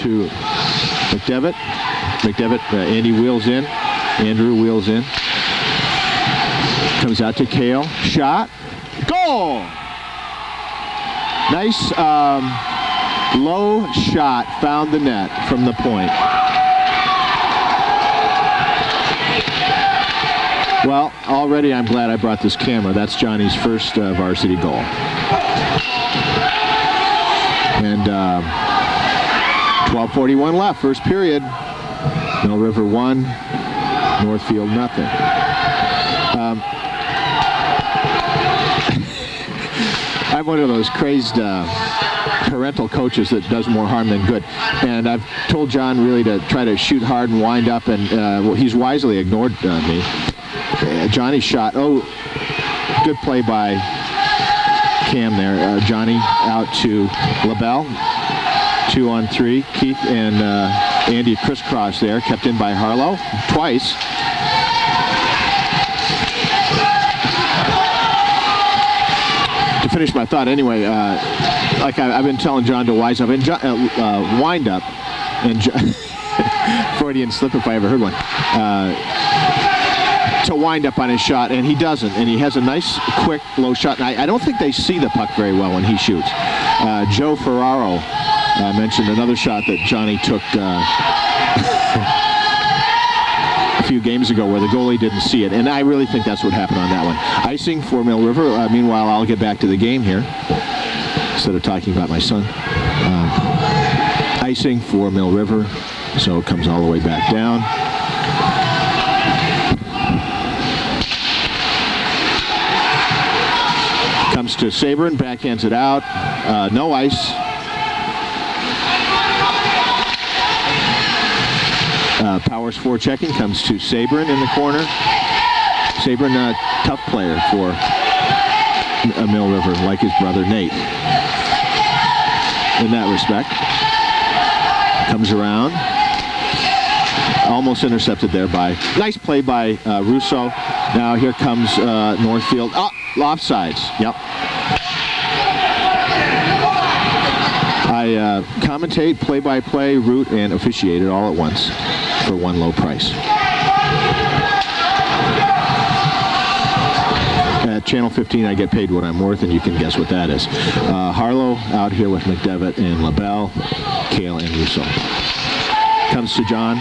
to McDevitt. Andy wheels in. Andrew wheels in. Comes out to Kahle. Shot. Goal! Nice low shot. Found the net from the point. Well, already I'm glad I brought this camera. That's Johnny's first varsity goal. And 12:41 left, first period. Mill River 1, Northfield nothing. I'm one of those crazed parental coaches that does more harm than good. And I've told John really to try to shoot hard and wind up, and well, he's wisely ignored me. Johnny shot. Oh, good play by Cam there. Johnny out to LaBelle. 2-on-3. Keith and Andy crisscross there. Kept in by Harlow twice. To finish my thought anyway, like I've been telling John to wise up and wind up. And Freudian slip if I ever heard one. To wind up on his shot, and he doesn't, and he has a nice quick low shot. And I don't think they see the puck very well when he shoots. Joe Ferraro mentioned another shot that Johnny took a few games ago where the goalie didn't see it, and I really think that's what happened on that one. Icing for Mill River. Meanwhile, I'll get back to the game here instead of talking about my son. Icing for Mill River, so it comes all the way back down. Comes to Sabrin, backhands it out. No ice. Powers forechecking, comes to Sabrin in the corner. Sabrin, a tough player for Mill River, like his brother Nate. In that respect. Comes around. Almost intercepted there by, nice play by Russo. Now here comes Northfield. Oh, offsides. Yep. I commentate, play-by-play, root, and officiate it all at once for one low price. At Channel 15, I get paid what I'm worth, and you can guess what that is. Harlow out here with McDevitt and LaBelle, Kahle, and Russo. Comes to John.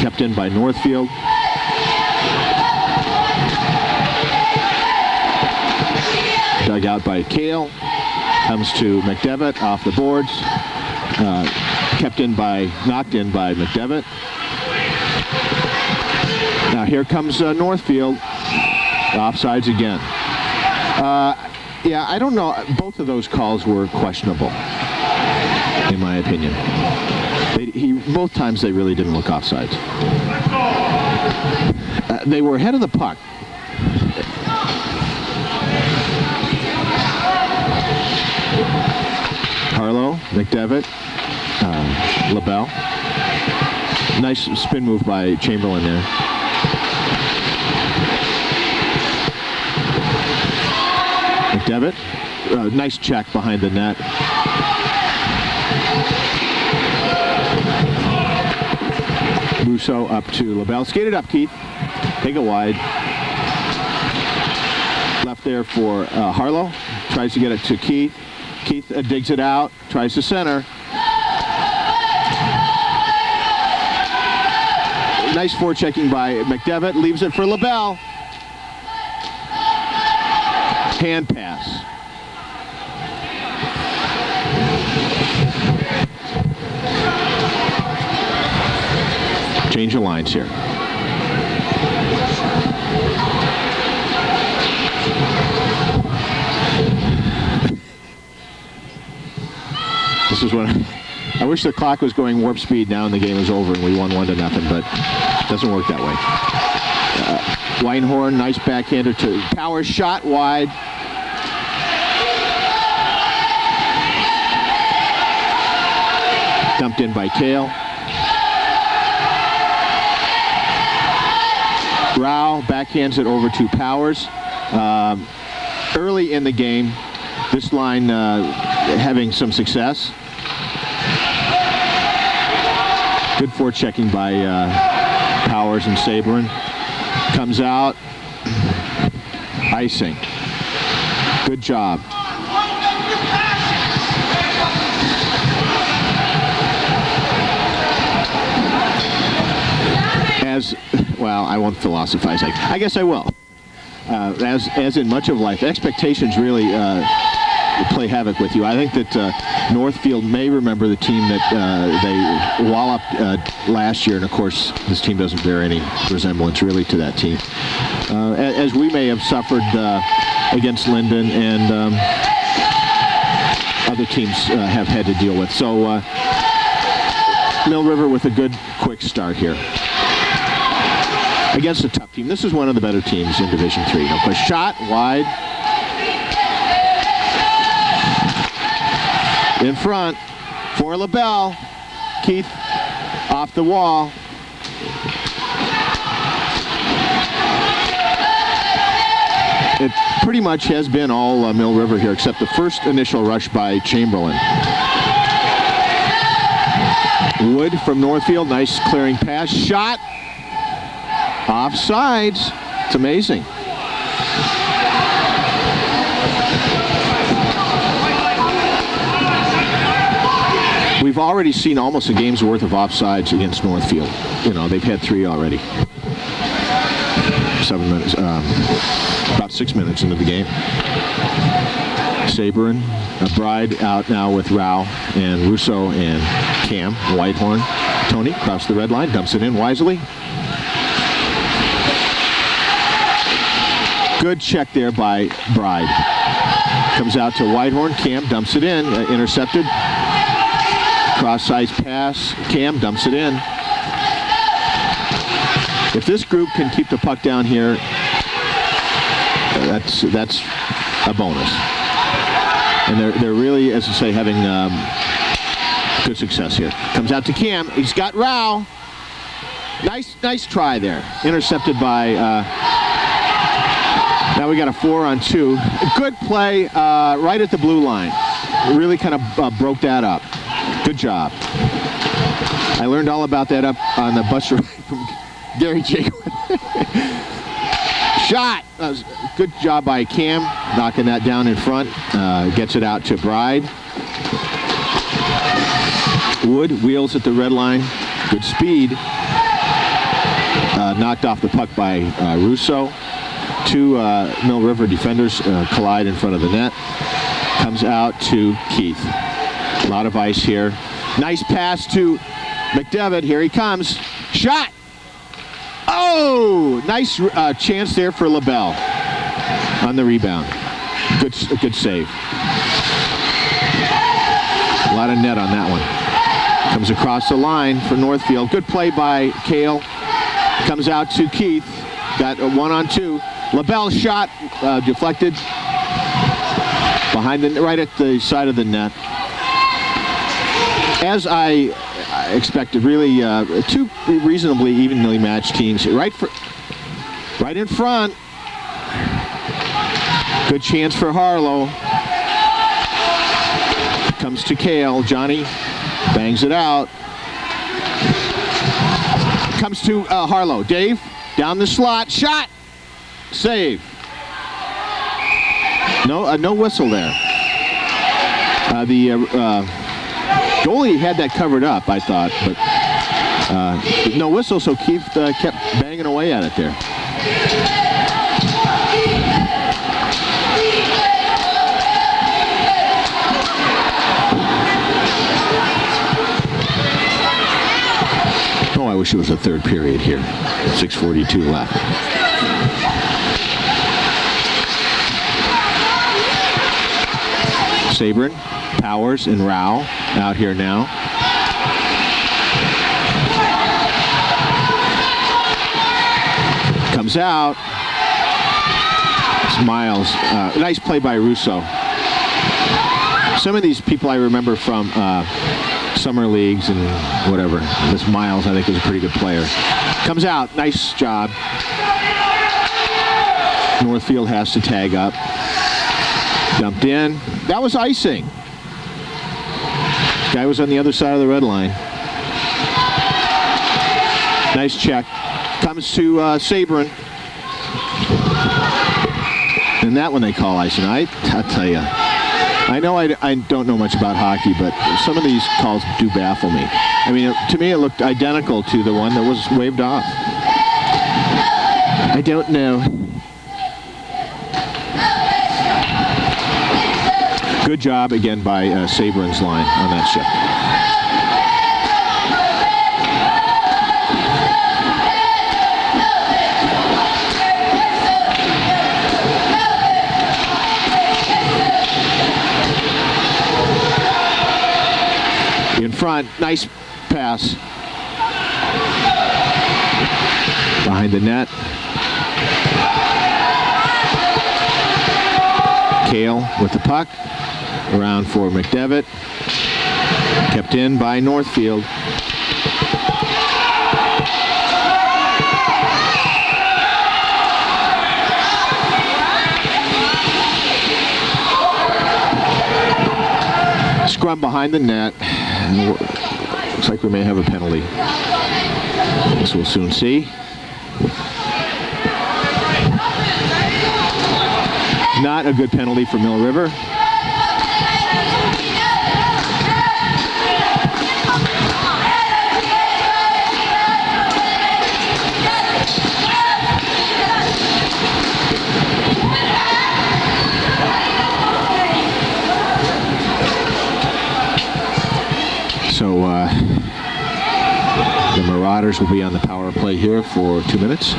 Kept in by Northfield. Dug out by Kahle. Comes to McDevitt off the boards. Knocked in by McDevitt. Now here comes Northfield. Offsides again. Yeah, I don't know. Both of those calls were questionable, in my opinion. Both times they really didn't look offsides. They were ahead of the puck. Harlow, McDevitt, LaBelle. Nice spin move by Chamberlain there. McDevitt, nice check behind the net. Russo up to LaBelle. Skated up, Keith. Take it wide. Left there for Harlow. Tries to get it to Keith. Keith digs it out. Tries to center. Nice forechecking by McDevitt. Leaves it for LaBelle. Hand pass. Change of lines here. This is what I wish the clock was going warp speed now and the game is over and we won 1-0, but it doesn't work that way. Weinhorn, nice backhander to Powers, shot wide. Dumped in by Kahle. Rao backhands it over to Powers. Early in the game, this line having some success. Good forechecking by Powers and Sabrin. Comes out. Icing. Good job. Well, I won't philosophize. I guess I will. As in much of life, expectations really play havoc with you. I think that Northfield may remember the team that they walloped last year, and of course, this team doesn't bear any resemblance really to that team. As we may have suffered against Linden and other teams have had to deal with. So Mill River with a good, quick start here against a tough team. This is one of the better teams in Division III. No question. Shot wide. In front for LaBelle. Keith off the wall. It pretty much has been all Mill River here, except the first initial rush by Chamberlain. Wood from Northfield. Nice clearing pass. Shot. Offsides. It's amazing. We've already seen almost a game's worth of offsides against Northfield. You know, they've had 3 already. 7 minutes, about 6 minutes into the game. Sabrin, Bride out now with Rao and Russo and Cam. Whitehorn. Tony across the red line, dumps it in wisely. Good check there by Bride. Comes out to Whitehorn. Cam dumps it in. Intercepted. Cross-size pass. Cam dumps it in. If this group can keep the puck down here, that's a bonus. And they're really, as I say, having good success here. Comes out to Cam. He's got Rao. Nice try there. Intercepted by... Now we got a 4-on-2. A good play right at the blue line. Really kind of broke that up. Good job. I learned all about that up on the bus ride from Gary Jacob. Shot. Good job by Cam, knocking that down in front. Gets it out to Bride. Wood wheels at the red line. Good speed. Knocked off the puck by Russo. 2 Mill River defenders collide in front of the net. Comes out to Keith. A lot of ice here. Nice pass to McDevitt. Here he comes. Shot! Oh! Nice chance there for LaBelle on the rebound. Good save. A lot of net on that one. Comes across the line for Northfield. Good play by Kahle. Comes out to Keith. Got a 1-on-2. LaBelle shot deflected behind right at the side of the net. As I expected, really 2 reasonably evenly matched teams. Right in front. Good chance for Harlow. Comes to Kahle. Johnny bangs it out. Comes to Harlow. Dave down the slot. Shot. Save. No whistle there. The goalie had that covered up, I thought, but no whistle, so Keith kept banging away at it there. Oh, I wish it was a third period here. 6:42 left. Sabrin, Powers, and Rao out here now. Comes out. It's Miles. Nice play by Russo. Some of these people I remember from summer leagues and whatever. This Miles, I think, is a pretty good player. Comes out. Nice job. Northfield has to tag up. Dumped in. That was icing. Guy was on the other side of the red line. Nice check. Comes to Sabrin. And that one they call icing. I'll tell you. I know I don't know much about hockey, but some of these calls do baffle me. I mean, to me it looked identical to the one that was waved off. I don't know. Good job again by Sabrin's line on that shift. In front, nice pass. Behind the net. Kahle with the puck. Around for McDevitt. Kept in by Northfield. Scrum behind the net. Looks like we may have a penalty. This we'll soon see. Not a good penalty for Mill River. So the Marauders will be on the power play here for 2 minutes.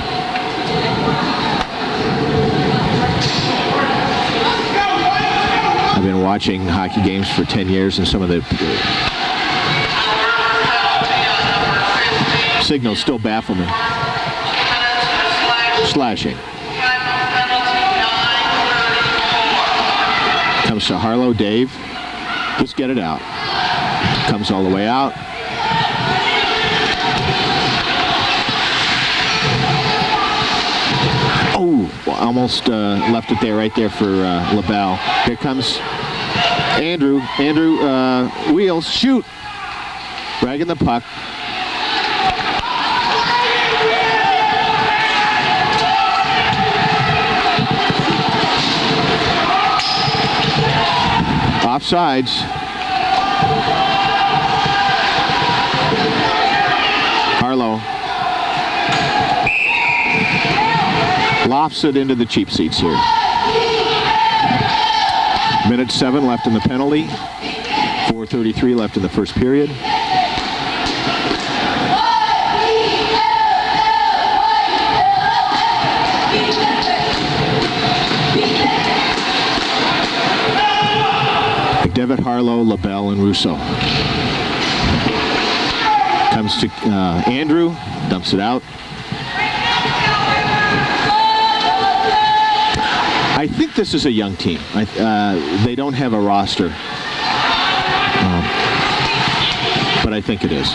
I've been watching hockey games for 10 years, and some of the signals still baffle me. Slashing. Comes to Harlow. Dave. Just get it out. Comes all the way out. Oh, almost left it there, right there for LaBelle. Here comes Andrew. Andrew wheels, shoot. Dragging the puck. Offsides. Harlow lofts it into the cheap seats here. Minute 7 left in the penalty. 4:33 left in the first period. McDevitt, Harlow, LaBelle, and Russo. Comes to Andrew, dumps it out. I think this is a young team. They don't have a roster, but I think it is.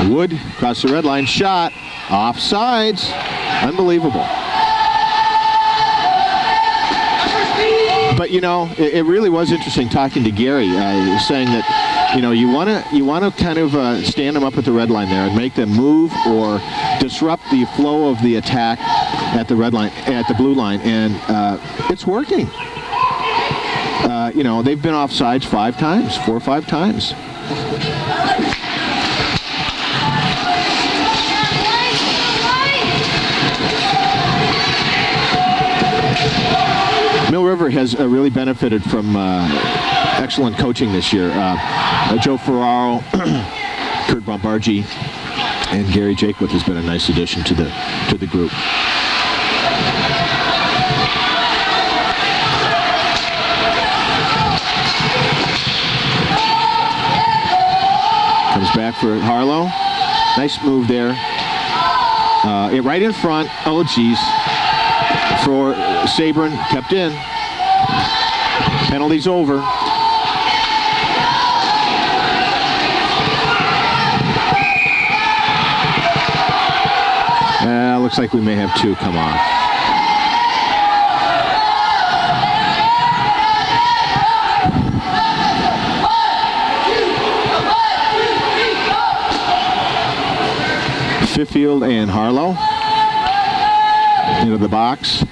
Wood across the red line, shot, offsides, unbelievable. But you know, it really was interesting talking to Gary, saying that you want to kind of stand them up at the red line there and make them move or disrupt the flow of the attack at the red line, at the blue line, and it's working. They've been offsides 4 or 5 times. Mill River has really benefited from excellent coaching this year. Joe Ferraro, Kurt Bombargi, and Gary Jakewith has been a nice addition to the group. Comes back for Harlow. Nice move there. Right in front. Oh, geez. For Sabrin, kept in. Penalty's over. Looks like we may have 2 come off. Northfield and Harlow into the box.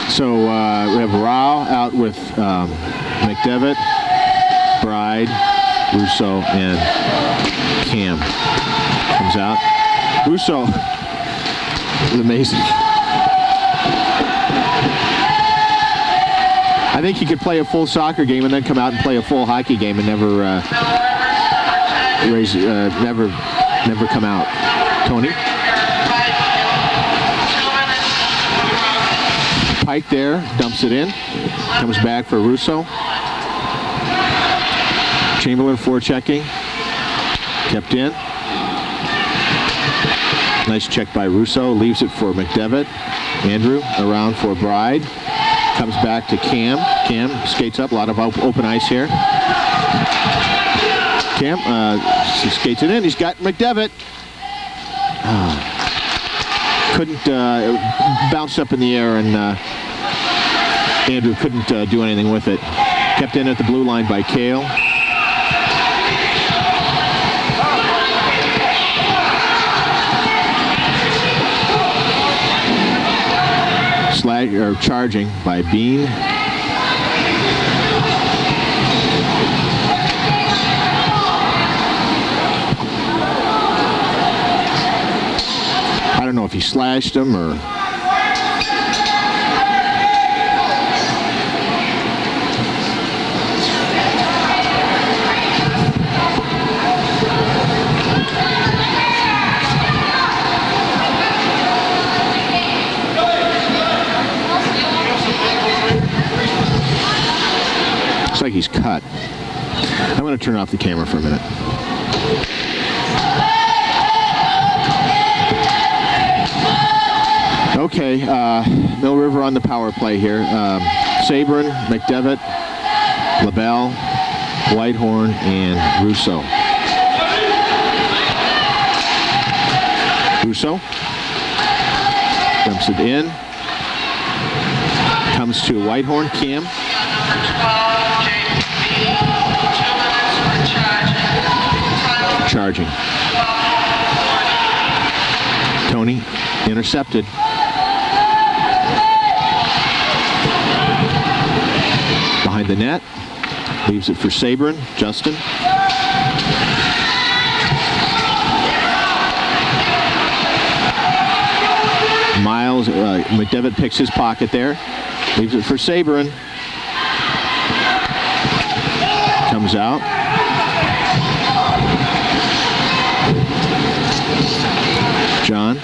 So we have Rao out with McDevitt, Bride, Russo, and Cam. Comes out. Russo is amazing. I think he could play a full soccer game and then come out and play a full hockey game and never never come out. Tony? Pike there, dumps it in, comes back for Russo. Chamberlain forechecking, kept in. Nice check by Russo, leaves it for McDevitt. Andrew around for Bride, comes back to Cam. Cam skates up, a lot of open ice here. Cam skates it in, he's got McDevitt. Couldn't, bounced up in the air, and Andrew couldn't do anything with it. Kept in at the blue line by Kahle. Charging by Bean. I don't know if he slashed him or... Looks like he's cut. I'm going to turn off the camera for a minute. Okay, Mill River on the power play here. Sabrin, McDevitt, LaBelle, Whitehorn, and Russo. Russo dumps it in. Comes to Whitehorn. Cam. Charging. Tony intercepted. Behind the net. Leaves it for Sabrin. Justin. Miles, McDevitt picks his pocket there. Leaves it for Sabrin. Comes out. John.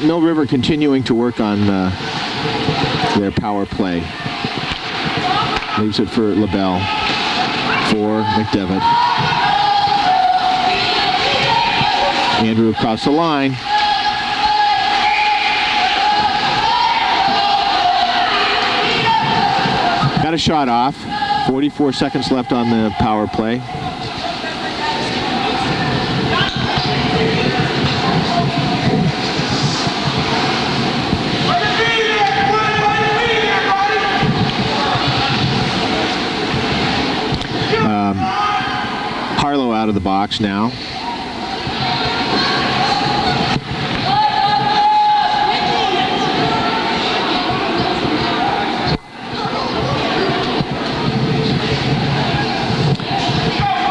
Mill River continuing to work on their power play. Leaves it for LaBelle, for McDevitt. Andrew across the line. Got a shot off. 44 seconds left on the power play. Harlow out of the box now.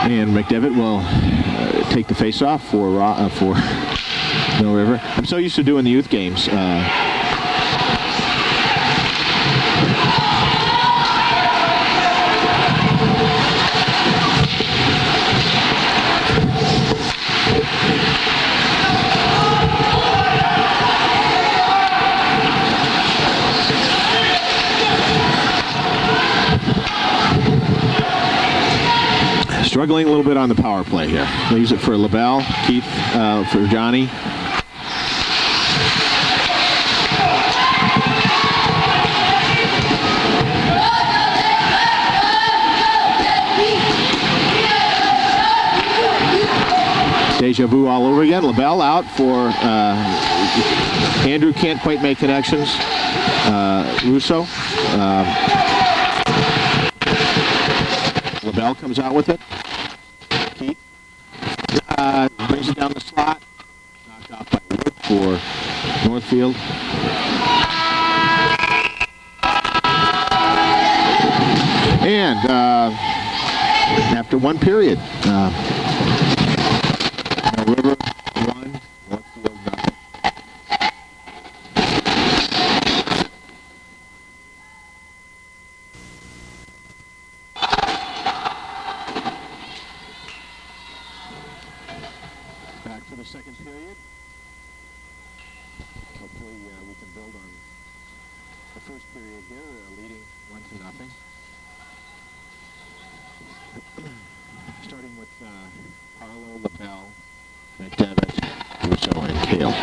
And McDevitt will take the face-off for Mill River. I'm so used to doing the youth games. Struggling a little bit on the power play here. Leaves it for LaBelle, Keith for Johnny. Deja vu all over again. LaBelle out for Andrew, can't quite make connections. Russo. LaBelle comes out with it. Keith brings it down the slot. Knocked off by Wood for Northfield. And after one period, River 1, Northfield nothing. Back for the second period. Hopefully we can build on the first period here, leading 1-0. Starting with Harlow, LaBelle, McDevitt, Russo, and Kahle.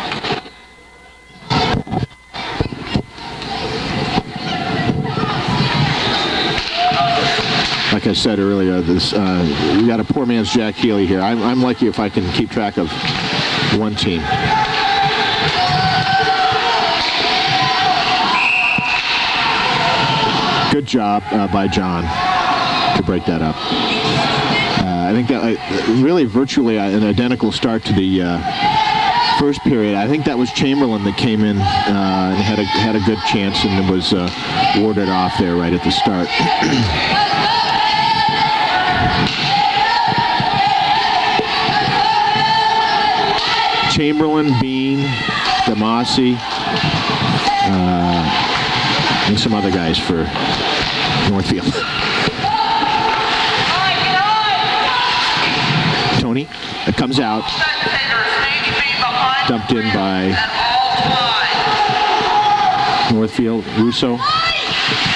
Like I said earlier, this we got a poor man's Jack Healy here. I'm lucky if I can keep track of one team. Good job by John to break that up. I think that really virtually an identical start to the first period. I think that was Chamberlain that came in and had a good chance and was warded off there right at the start. Chamberlain, Bean, Damasi, and some other guys for Northfield. Tony comes out, dumped in by Northfield. Russo,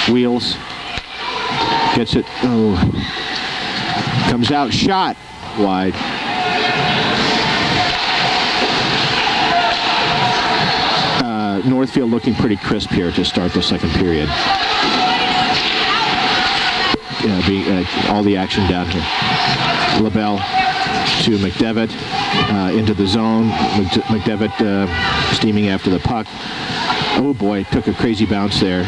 wheels, gets it, comes out, shot wide. Northfield looking pretty crisp here to start the second period. All the action down here. LaBelle to McDevitt, into the zone. McDevitt steaming after the puck. Oh boy, took a crazy bounce there.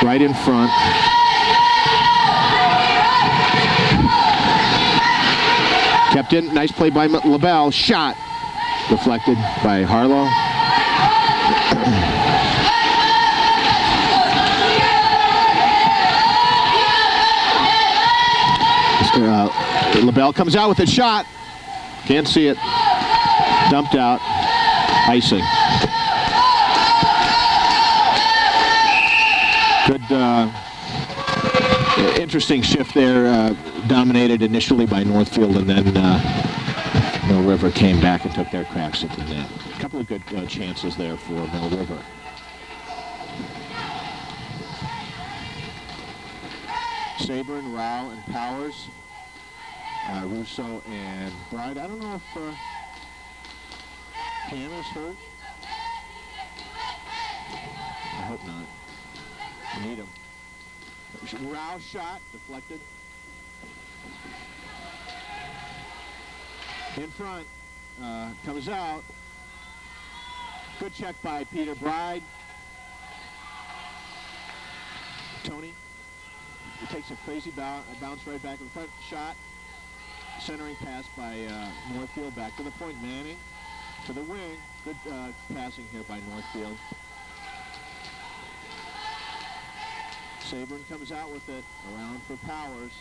Right in front. Kept in, nice play by LaBelle. Shot deflected by Harlow. LaBelle comes out with a shot. Can't see it. Dumped out. Icing. Good, interesting shift there. Dominated initially by Northfield, and then Mill River came back and took their cracks at the net. A couple of good chances there for Mill River. Saburn, Rao, and Powers. Russo and Bride. I don't know if Hannah's hurt. I hope not. We need him. Rao shot, deflected. In front, comes out. Good check by Peter Bride. Tony. He takes a crazy bounce right back in front. Shot. Centering pass by Northfield. Back to the point. Manning to the wing. Good passing here by Northfield. Saburn comes out with it. Around for Powers.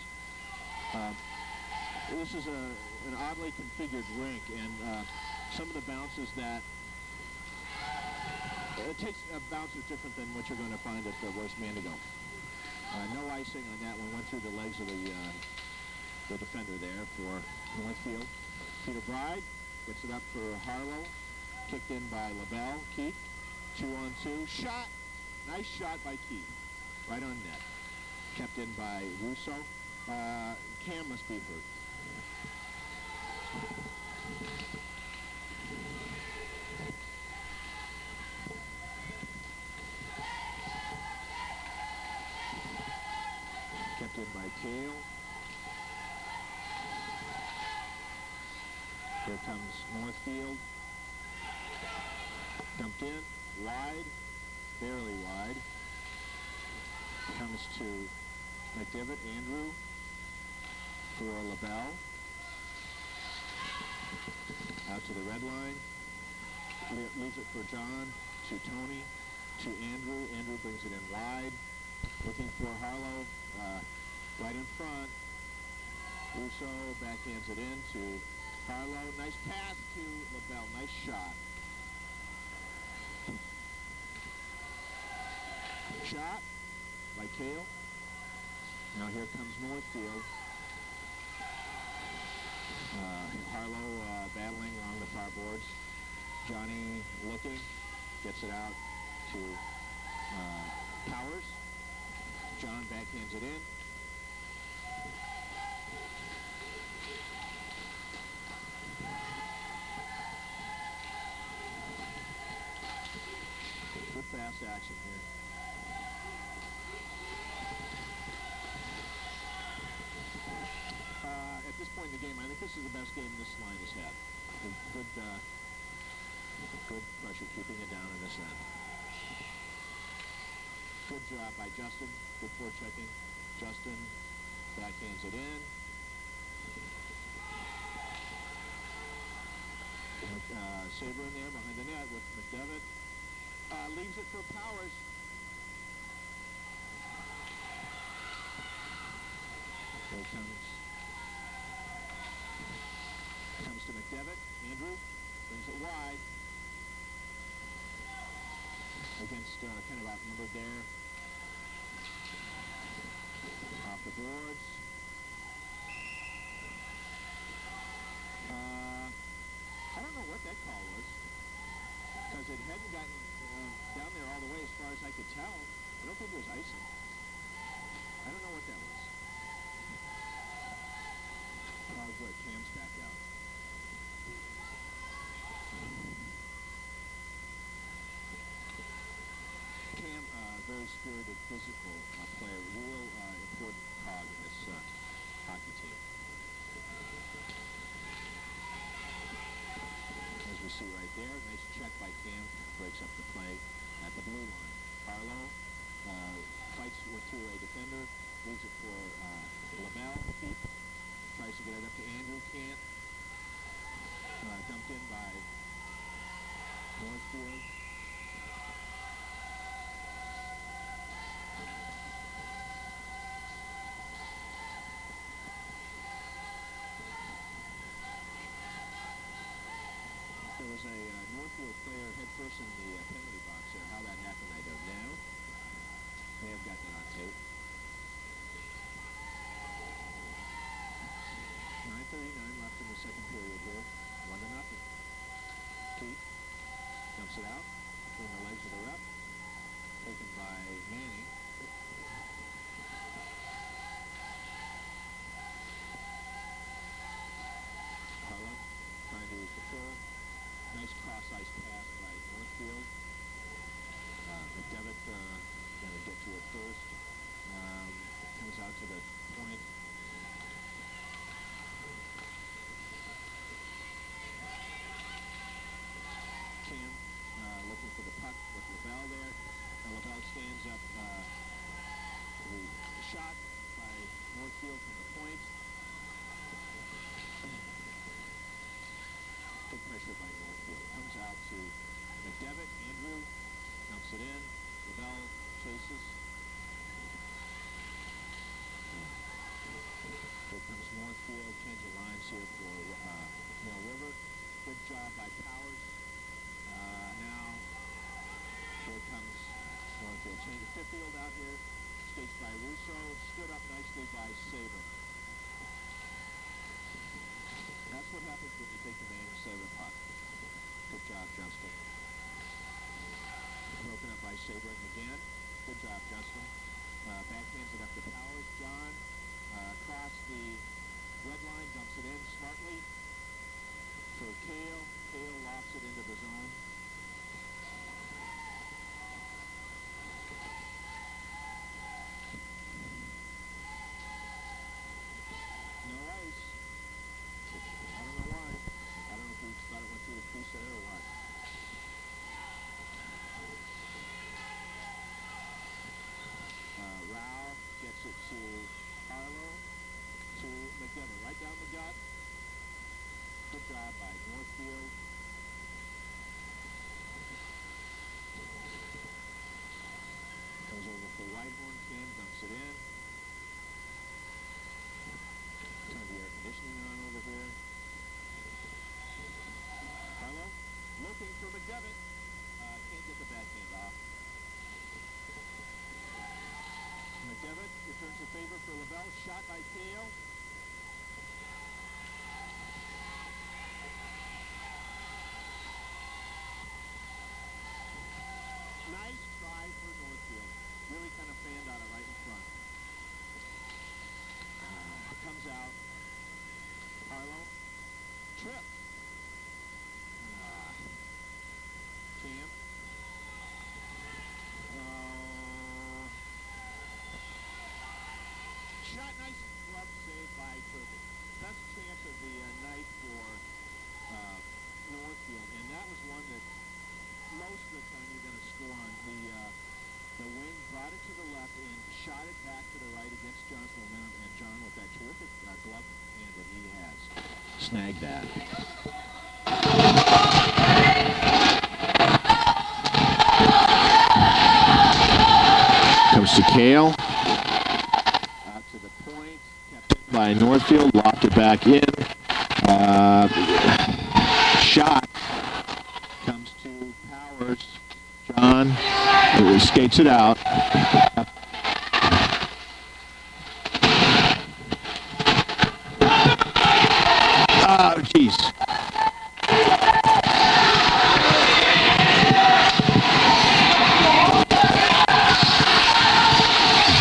This is an oddly configured rink, and some of the bounces that it takes bounces different than what you're going to find at the Royce Mandigo. No icing on that one. Went through the legs of the defender there for Northfield. Peter Bride gets it up for Harlow. Kicked in by LaBelle. Keith, 2-on-2. Shot. Nice shot by Keith. Right on net. Kept in by Russo. Cam must be hurt. Kept in by Kahle. Here comes Northfield. Dumped in, wide, barely wide. Comes to McDevitt, Andrew for LaBelle. Out to the red line. Leaves it for John, to Tony, to Andrew. Andrew brings it in wide. Looking for Harlow, right in front. Russo backhands it in to Harlow. Nice pass to LaBelle. Nice shot. Shot by Kahle. Now here comes Northfield. Harlow battling along the far boards. Johnny looking, gets it out to Powers. John backhands it in. Good fast action here. At this point in the game, I think this is the best game this line has had. Good pressure keeping it down in this end. Good job by Justin. Good forechecking. Justin backhands it in. Saber in there behind the net with McDevitt. Leaves it for Powers. Here comes to McDevitt. Andrew brings it wide. Against kind of outnumbered there. Off the boards. I don't know what that call was, because it hadn't gotten down there all the way as far as I could tell. I don't think it was icing. I don't know what that was. Oh, good. Cam's back out. Cam, very spirited, physical player, real important cog in this hockey team. As we see right there, nice check by Cam, breaks up the play at the blue line. Harlow fights through a defender, leaves it for LaBelle. Tries to get it up to Andrew, can't. Dumped in by Northfield. There was a Northfield player head first in the penalty box there. How that happened, I don't know. May have got that on tape. 9:39 left in the second period here. 1-0. Keith dumps it out between the legs of the rep. Taken by Manning. Harlow trying to control. Nice cross-ice pass by Northfield. McDevitt going to get to it first. Comes out to the point. Cam looking for the puck with LaBelle there. And LaBelle stands up. The shot by Northfield from the point. Good pressure by Northfield. Comes out to McDevitt. Andrew dumps it in. LaBelle chases. Here comes Northfield. Change of lines here for Mill River. Good job by Powers. Now here comes Northfield. Change of fifth field out here. Skates by Russo. Stood up nicely by Saber. That's what happens when you take the man and save a puck. Good job, Justin. Broken up by Saber again. Good job, Justin. Backhands it up to Powers. John across the red line, dumps it in smartly for Kahle. Kahle lofts it into the zone. No ice. I don't know why. I don't job by Northfield. Goes over for Whitehorn. Cam dumps it in. Turn the air conditioning on over here. Carlo looking for McDevitt. Can't get the backhand off. McDevitt returns the favor for LaBelle. Shot by Kahle. Nice try for Northfield. Really kind of fanned out it right in front. Comes out. Carlo. Trip. Cam. Shot, nice glove save by Turpin. Best chance of the night for Northfield, and that was one that most of the time you're going to score on. The wing brought it to the left and shot it back to the right against John's momentum, and John, with that terrific glove hand that he has, snagged that. Comes to Kahle. Out to the point. Kept it by Northfield. Locked it back in. Shot. Comes to Powers. John skates it out. Oh, jeez.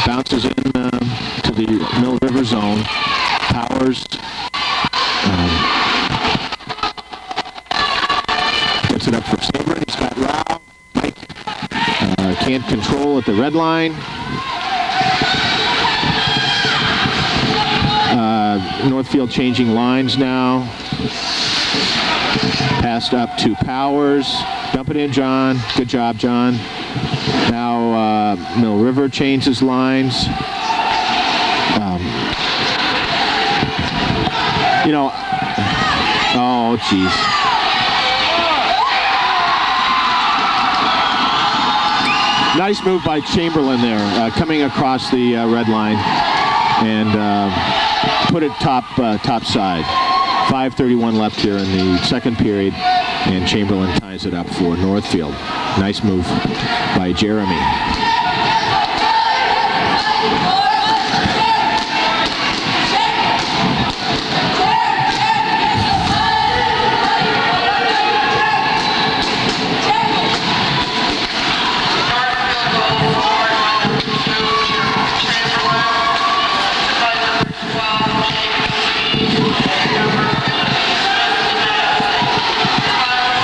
Bounces in to the Mill River zone. Powers gets it up for Saber. He's got Rao. Mike can't control at the red line. Northfield changing lines now. Passed up to Powers. Dump it in, John. Good job, John. Now Mill River changes lines. Oh, geez. Nice move by Chamberlain there, coming across the red line and put it top side. 5:31 left here in the second period, and Chamberlain ties it up for Northfield. Nice move by Jeremy.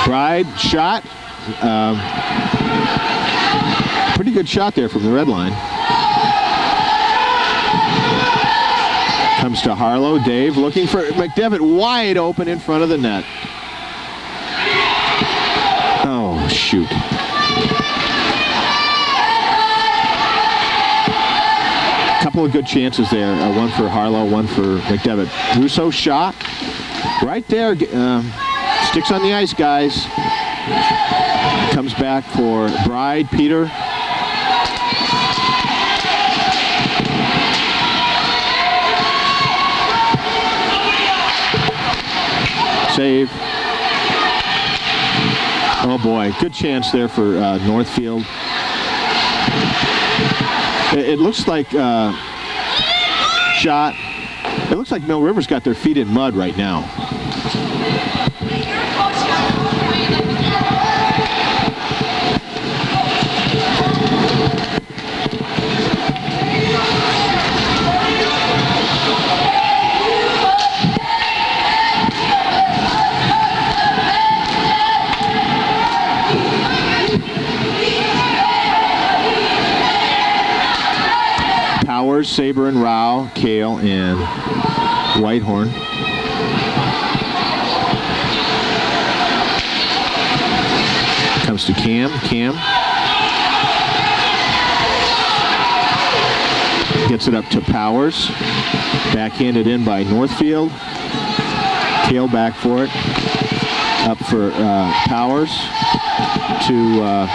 Bride shot. Pretty good shot there from the red line. Comes to Harlow. Dave looking for McDevitt wide open in front of the net. Oh, shoot. Couple of good chances there. One for Harlow, one for McDevitt. Russo shot. Right there. Sticks on the ice, guys. Comes back for Bride. Peter. Save. Oh boy, good chance there for Northfield. It looks like shot. It looks like Mill River's got their feet in mud right now. Powers, Saber and Rao, Kahle and Whitehorn. Comes to Cam. Gets it up to Powers. Backhanded in by Northfield. Kahle back for it. Up for Powers to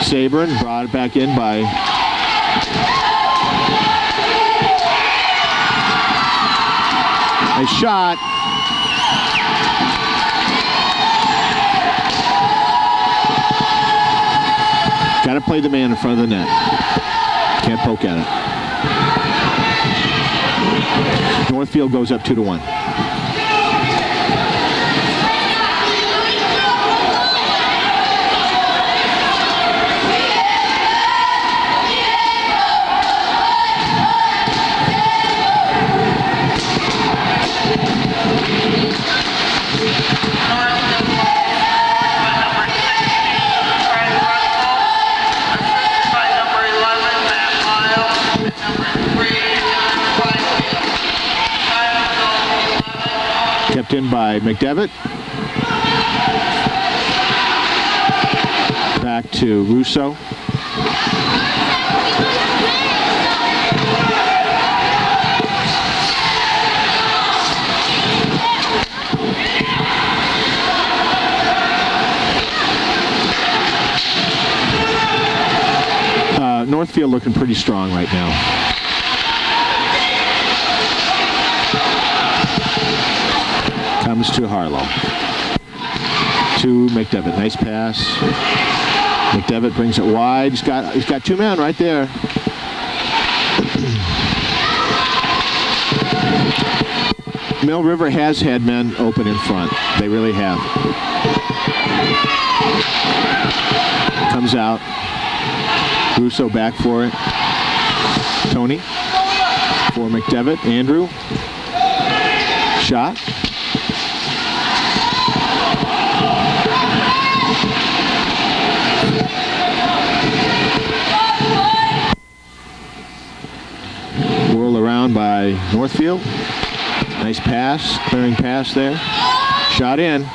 Sabrin. Brought it back in by a shot. Got to play the man in front of the net. Can't poke at it. Northfield goes up 2-1. Kept in by McDevitt. Back to Russo. Northfield looking pretty strong right now. Comes to Harlow. To McDevitt. Nice pass. McDevitt brings it wide. He's got two men right there. Mill River has had men open in front. They really have. Comes out. Russo back for it. Tony for McDevitt. Andrew. Shot. Whirled around by Northfield. Nice pass. Clearing pass there. Shot in.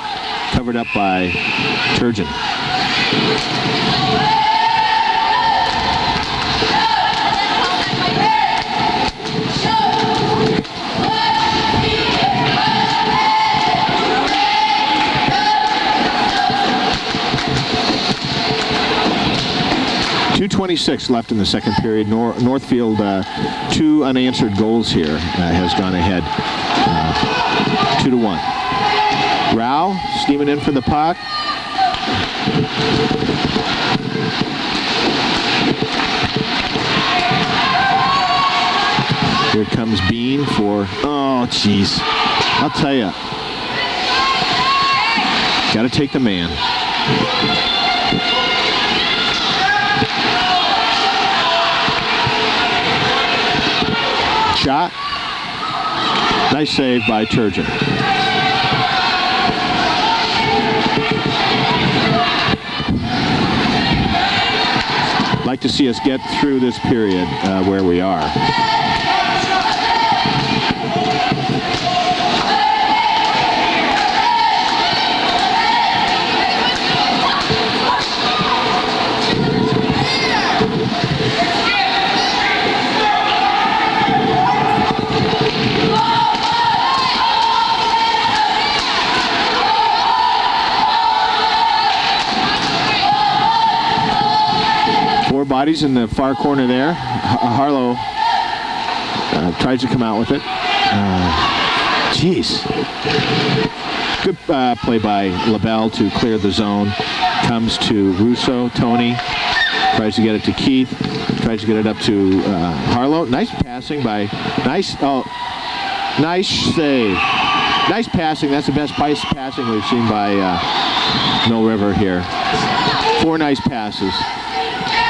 Covered up by Turgeon. .226 left in the second period. Northfield, 2 unanswered goals here, has gone ahead 2-1. Rao steaming in for the puck. Here comes Bean for, oh jeez, I'll tell you. Got to take the man. Shot. Nice save by Turgeon. Like to see us get through this period where we are. Bodies in the far corner there. Harlow tries to come out with it. Jeez. Good play by LaBelle to clear the zone. Comes to Russo. Tony tries to get it to Keith. Tries to get it up to Harlow. Nice passing by... Nice save. Nice passing. That's the best passing we've seen by Mill River here. 4 nice passes.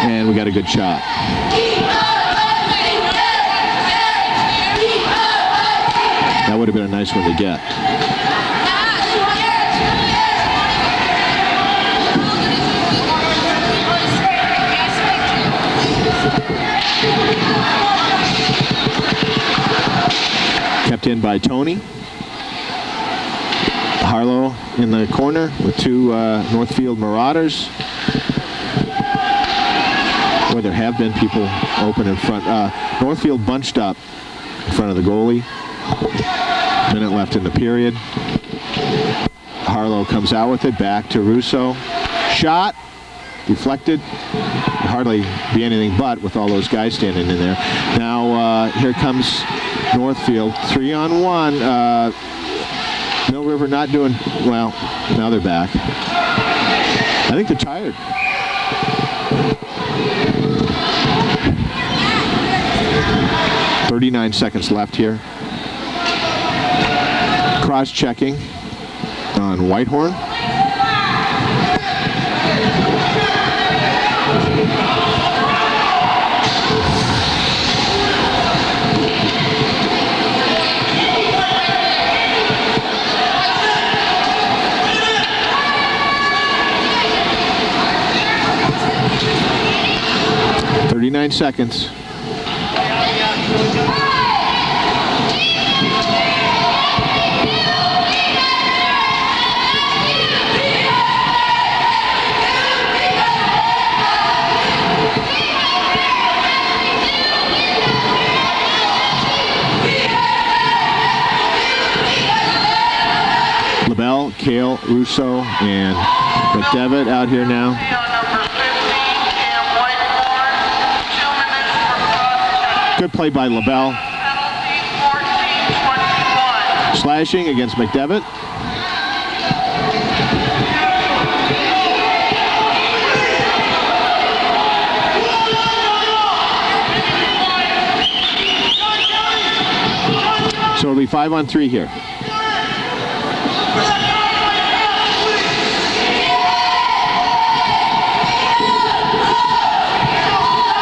And we got a good shot. That would have been a nice one to get. Kept in by Tony. Harlow in the corner with 2 Northfield Marauders. Boy, there have been people open in front. Northfield bunched up in front of the goalie. Minute left in the period. Harlow comes out with it, back to Russo. Shot, deflected. Hardly be anything but with all those guys standing in there. Now here comes Northfield, 3-on-1. Mill River not doing well. Now they're back. I think they're tired. .39 left here. Cross-checking on Whitehorn. .39 seconds. LaBelle, Kahle, Russo, and McDevitt out here now. Good play by LaBelle. Slashing against McDevitt. So it'll be 5-on-3 here.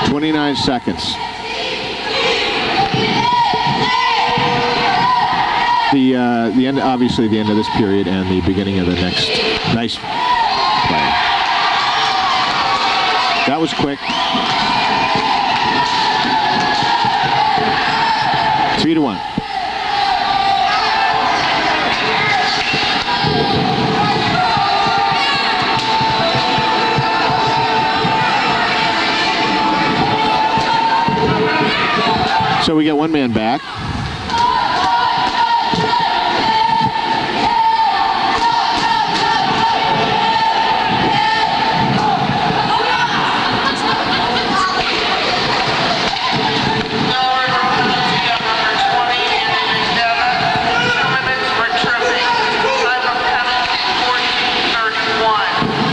.29 seconds. The end, obviously the end of this period and the beginning of the next. Nice play. That was quick. 3-1. So we get one man back.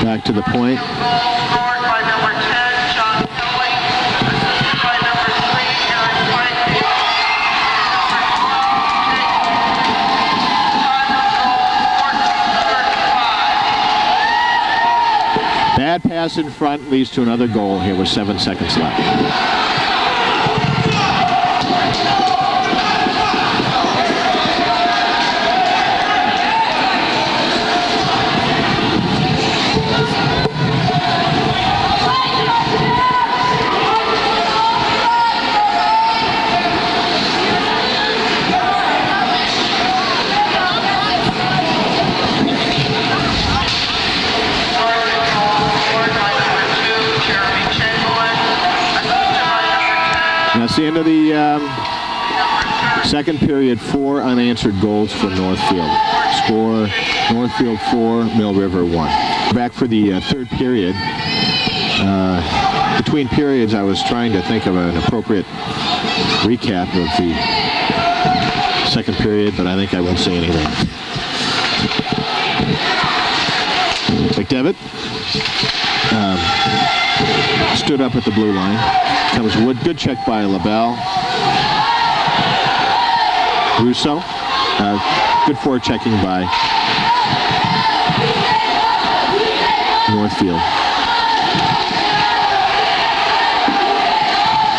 Back to the point. Bad pass in front leads to another goal here with 7 seconds left. That's the end of the second period. 4 unanswered goals for Northfield. Score Northfield 4, Mill River 1. Back for the third period. Between periods, I was trying to think of an appropriate recap of the second period, but I think I won't say anything. McDevitt stood up at the blue line. Comes Wood. Good check by LaBelle. Russo. Good forechecking by Northfield.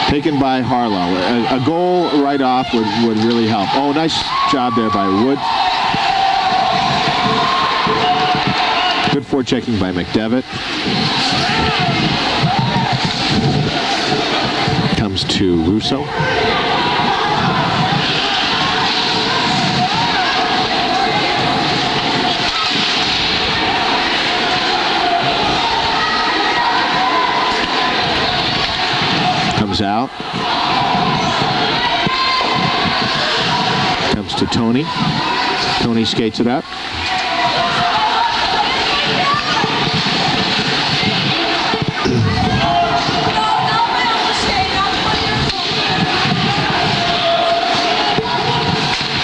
Taken by Harlow. A goal right off would really help. Oh, nice job there by Wood. Good forechecking by McDevitt. Comes to Russo. Comes out. Comes to Tony. Tony skates it up.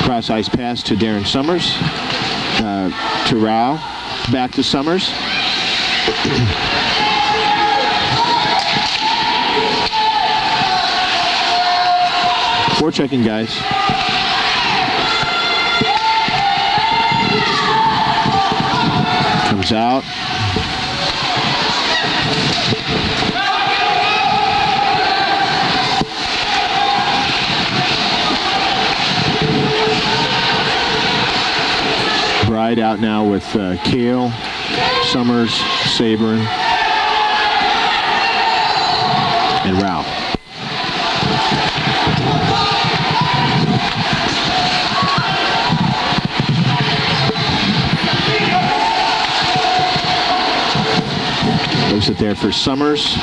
Cross ice pass to Darren Summers. To Rao. Back to Summers. Forechecking, guys. Comes out. Bride out now with Kahle, Summers, Sabrin, and Rao. Goes it there for Summers.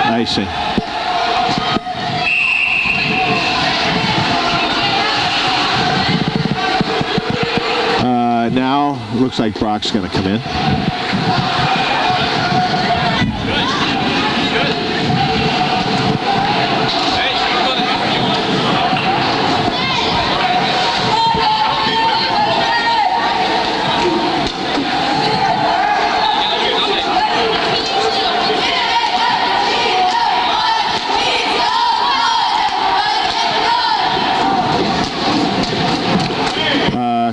Icing. Now, looks like Brock's going to come in.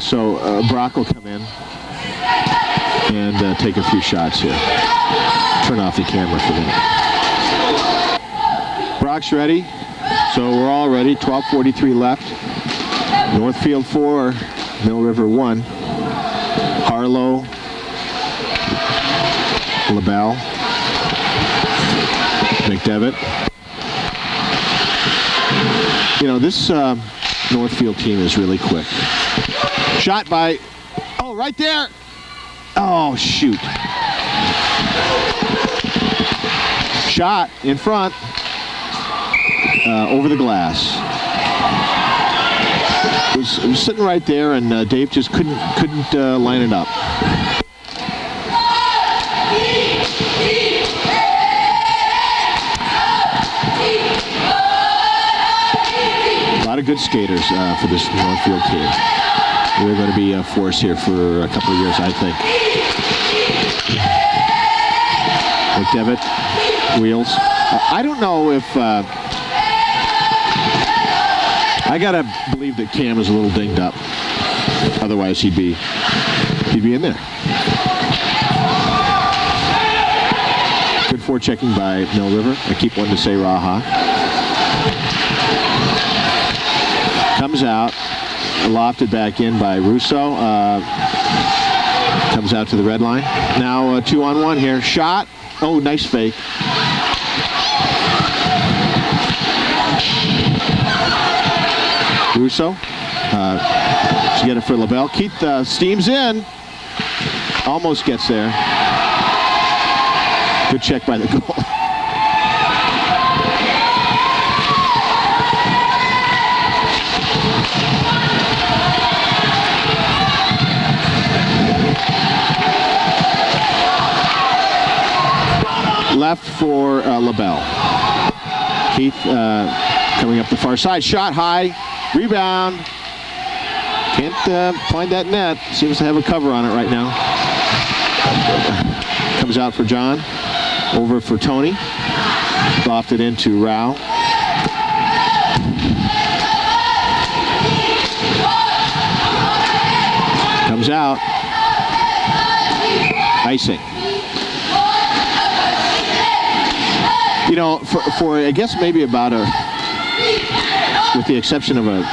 So Brock will come in and take a few shots here. Turn off the camera for that. Brock's ready. So we're all ready. 12:43 left. Northfield 4, Mill River 1. Harlow, LaBelle, McDevitt. You know, this Northfield team is really quick. Shot by, oh, right there. Oh, shoot. Shot in front, over the glass. It was sitting right there, and Dave just couldn't line it up. A lot of good skaters for this Northfield team. They're going to be a force here for a couple of years, I think. McDevitt, Wheels. I don't know if... I got to believe that Cam is a little dinged up. Otherwise, he'd be in there. Good forechecking by Mill River. I keep wanting to say Raha. Comes out. Lofted back in by Russo. Comes out to the red line. Now 2-on-1 here. Shot. Oh, nice fake. Russo. She get it for LaBelle. Keith steams in. Almost gets there. Good check by the goal. Left for LaBelle. Keith coming up the far side. Shot high. Rebound. Can't find that net. Seems to have a cover on it right now. Comes out for John. Over for Tony. Lofted into Rao. Comes out. Icing. You know, for I guess maybe about with the exception of a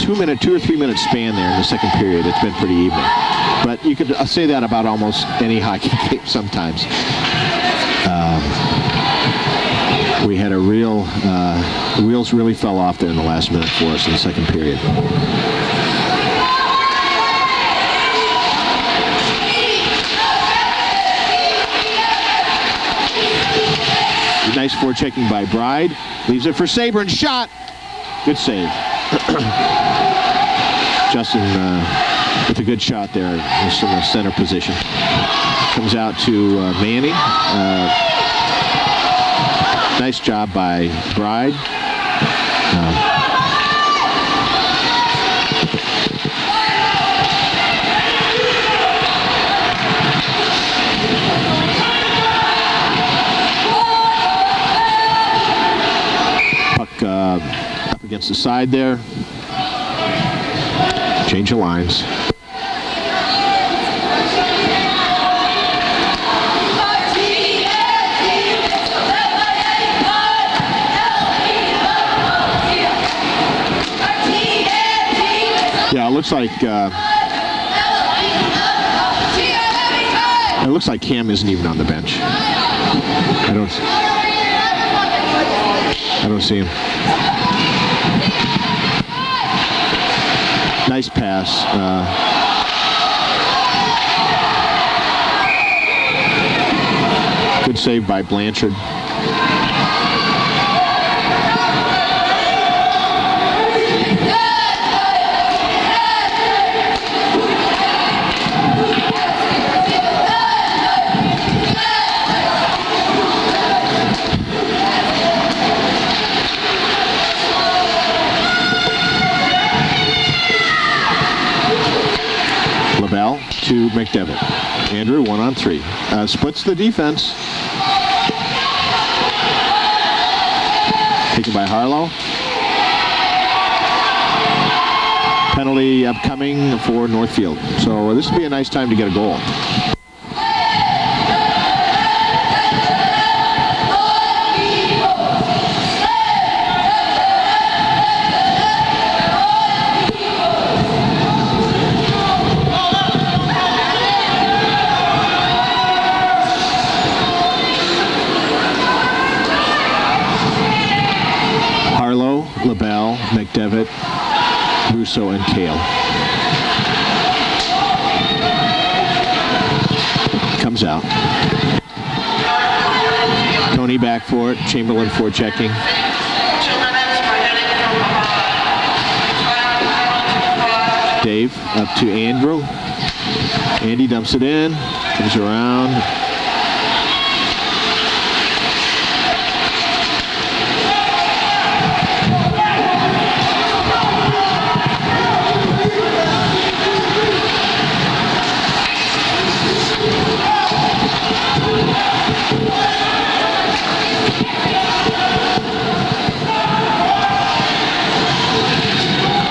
2 or 3 minute span there in the second period, it's been pretty even. But you could say that about almost any hockey game sometimes. We had a real, the wheels really fell off there in the last minute for us in the second period. Nice forechecking by Bride. Leaves it for Saber and shot. Good save. Justin with a good shot there. Just in the center position. Comes out to Manning. Nice job by Bride. Puck up against the side there. Change of lines. Yeah, it looks like Cam isn't even on the bench. I don't see him. Nice pass. Good save by Blanchard. LaBelle to McDevitt. Andrew 1-on-3. Splits the defense. Taken by Harlow. Penalty upcoming for Northfield. So this would be a nice time to get a goal. LaBelle, McDevitt, Russo, and Kahle. Comes out. Tony back for it. Chamberlain forechecking. Dave up to Andrew. Andy dumps it in. Comes around.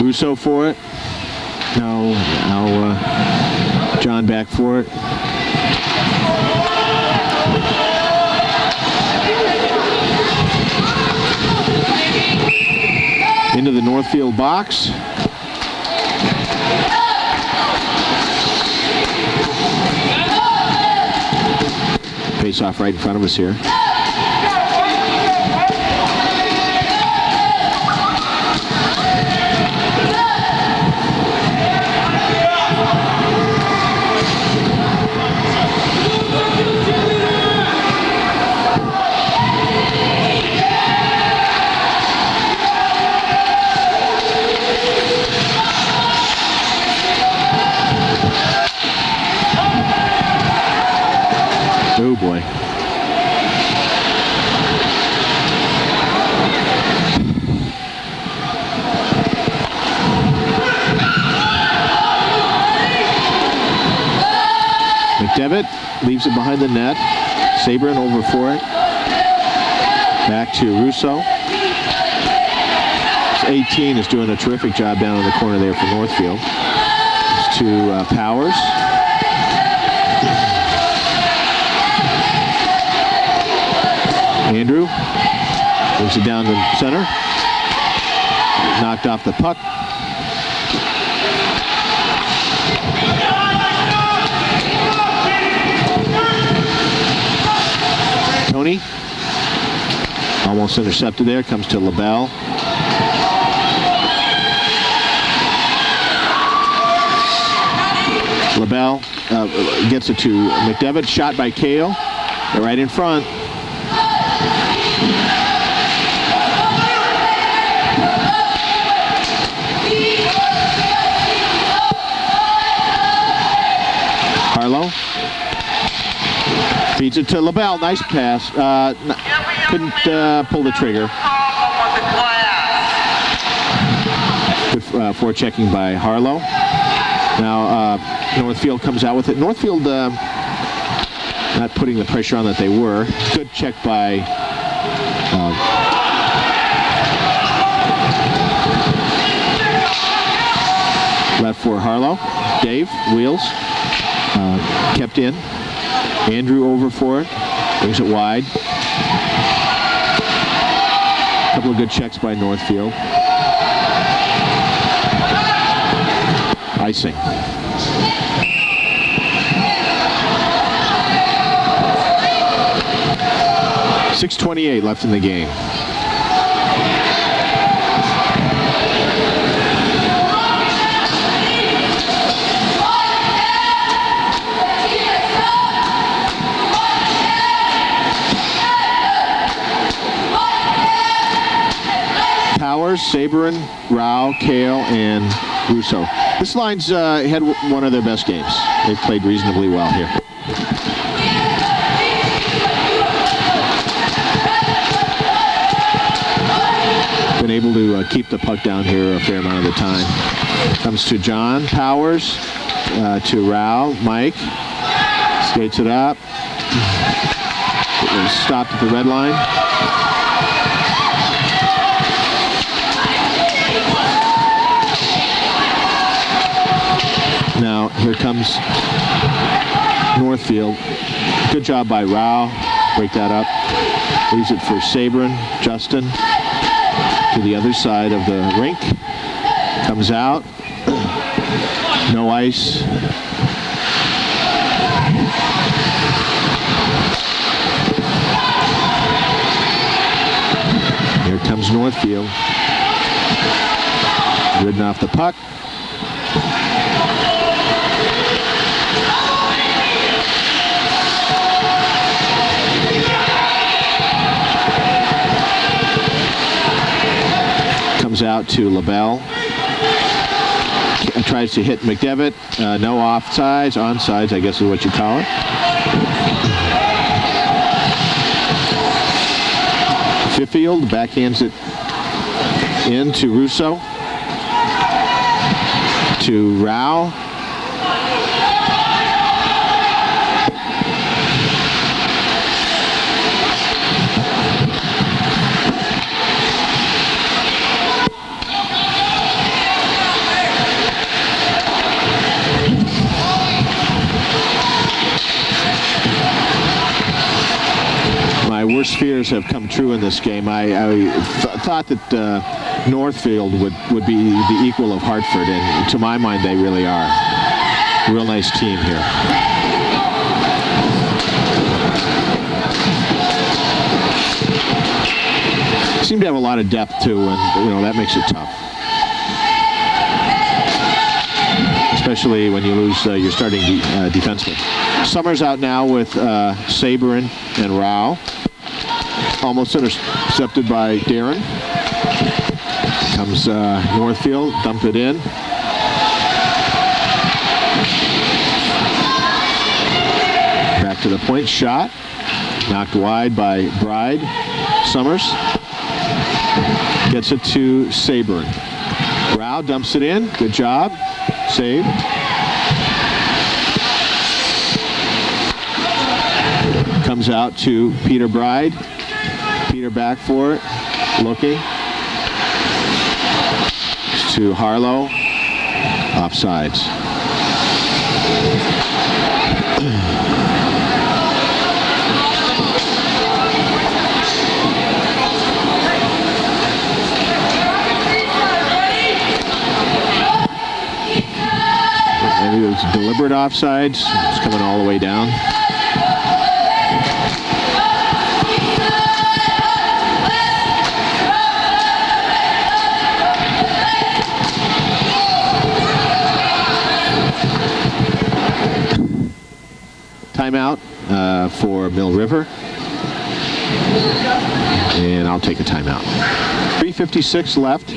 Russo for it. Now John back for it. Into the Northfield box. Face off right in front of us here. Oh boy. McDevitt leaves it behind the net. Sabrin over for it. Back to Russo. 18 is doing a terrific job down in the corner there for Northfield. It's to Powers. Andrew moves it down the center. Knocked off the puck. Tony almost intercepted there. Comes to LaBelle. LaBelle gets it to McDevitt. Shot by Kahle. They're right in front. Feeds it to LaBelle. Nice pass. Couldn't pull the trigger. Good forechecking by Harlow. Now Northfield comes out with it. Northfield not putting the pressure on that they were. Good check by left for Harlow. Dave wheels. Kept in. Andrew over for it. Brings it wide. A couple of good checks by Northfield. Icing. 6:28 left in the game. Powers, Saberin, Rao, Kahle, and Russo. This line's had one of their best games. They've played reasonably well here. Been able to keep the puck down here a fair amount of the time. Comes to John Powers, to Rao, Mike, skates it up. It was stopped at the red line. Now here comes Northfield. Good job by Rao. Break that up. Leaves it for Saberin, Justin. To the other side of the rink. Comes out. No ice. Here comes Northfield. Ridden off the puck. Comes out to LaBelle. Tries to hit McDevitt. No offsides. Onsides, I guess is what you call it. Sheffield backhands it in to Russo. To Rao. My worst fears have come true in this game. I thought that Northfield would be the equal of Hartford, and to my mind they really are. Real nice team here. Seem to have a lot of depth too, and that makes it tough. Especially when you lose your starting defenseman. Summers out now with Saberin and Rao. Almost intercepted by Darren. Comes Northfield, dump it in. Back to the point, shot. Knocked wide by Bride. Summers. Gets it to Saberin. Rao dumps it in, good job. Save. Comes out to Peter Bride. Peter back for it, looking. To Harlow, offsides. Maybe it was deliberate offsides. It's coming all the way down. Timeout for Mill River, and I'll take a timeout. 3:56 left.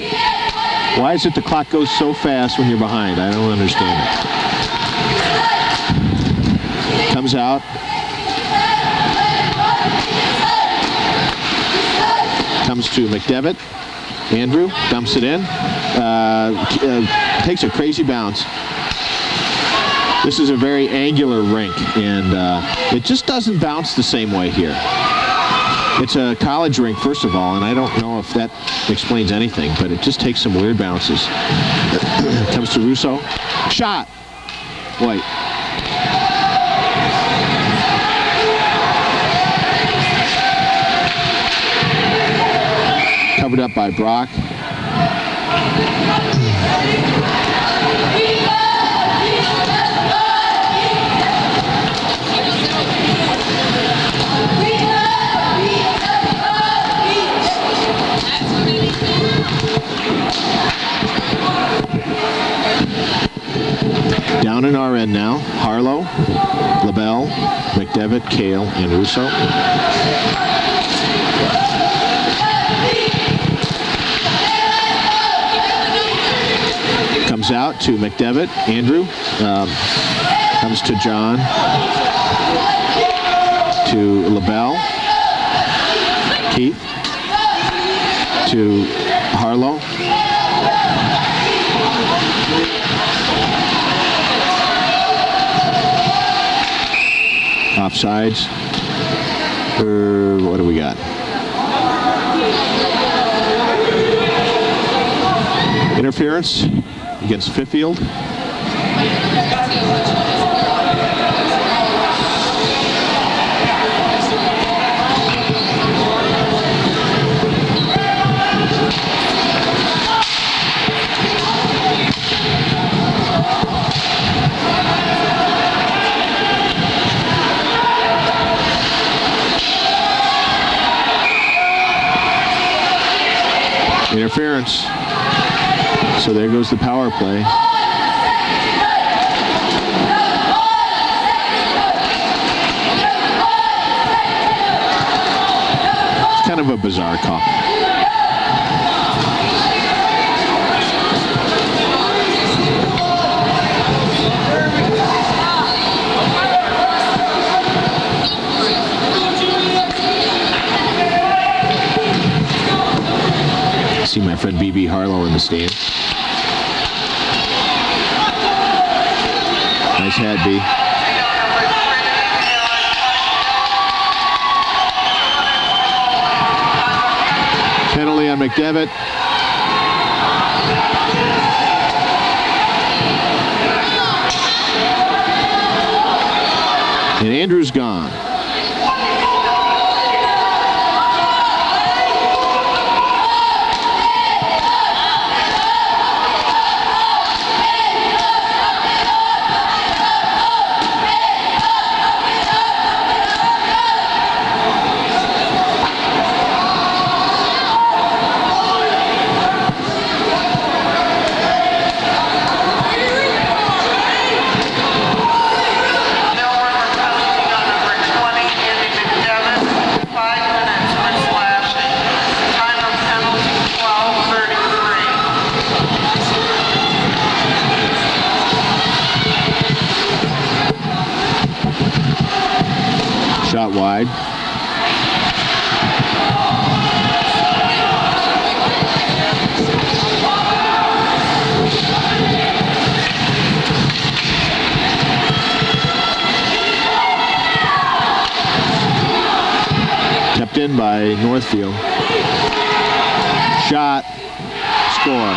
Why is it the clock goes so fast when you're behind? I don't understand it. Comes out Comes to McDevitt. Andrew dumps it in. Takes a crazy bounce. This is a very angular rink, and it just doesn't bounce the same way here. It's a college rink, first of all, and I don't know if that explains anything, but it just takes some weird bounces. Comes to Russo. Shot. White. Covered up by Brock. Down in our end now, Harlow, LaBelle, McDevitt, Kahle, and Russo. Comes out to McDevitt, Andrew, comes to John, to LaBelle, Keith, to Harlow. Offsides. What do we got? Interference against Fiffield. Interference. So there goes the power play. It's kind of a bizarre call. See my friend B.B. Harlow in the stand. Nice hat, B. Penalty on McDevitt. And Andrew's gone. Shot wide. Kept in by Northfield. Shot. Score.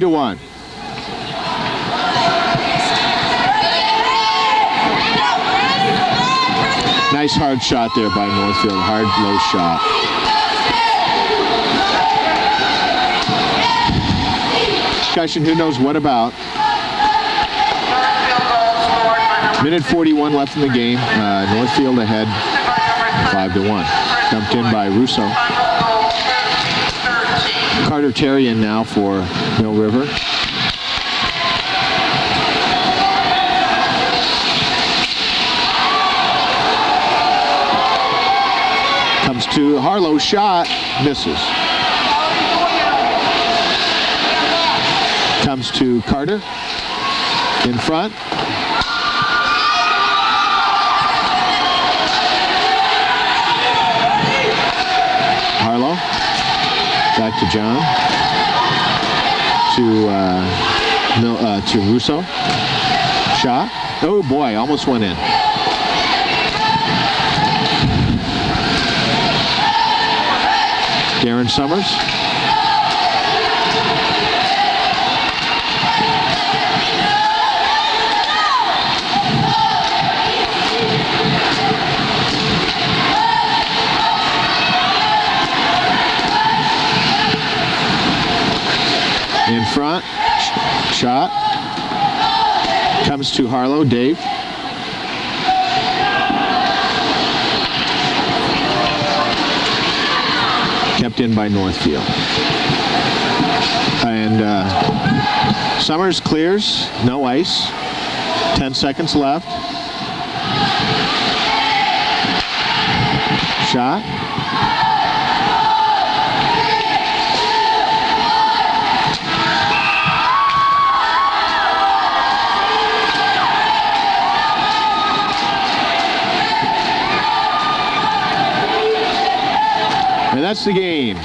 To 1. Nice hard shot there by Northfield. Hard, low shot. Discussion, who knows what about. Minute 41 left in the game. Northfield ahead 5-1. Dumped in by Russo. Carter Terry in now for Mill River. Comes to Harlow, shot, misses. Comes to Carter, in front. Harlow, back to John, to Russo. Shot. Oh boy, almost went in. Darren Summers. In front, shot. Comes to Harlow, Dave. Kept in by Northfield. And Summers clears, no ice. 10 seconds left. Shot. And that's the game.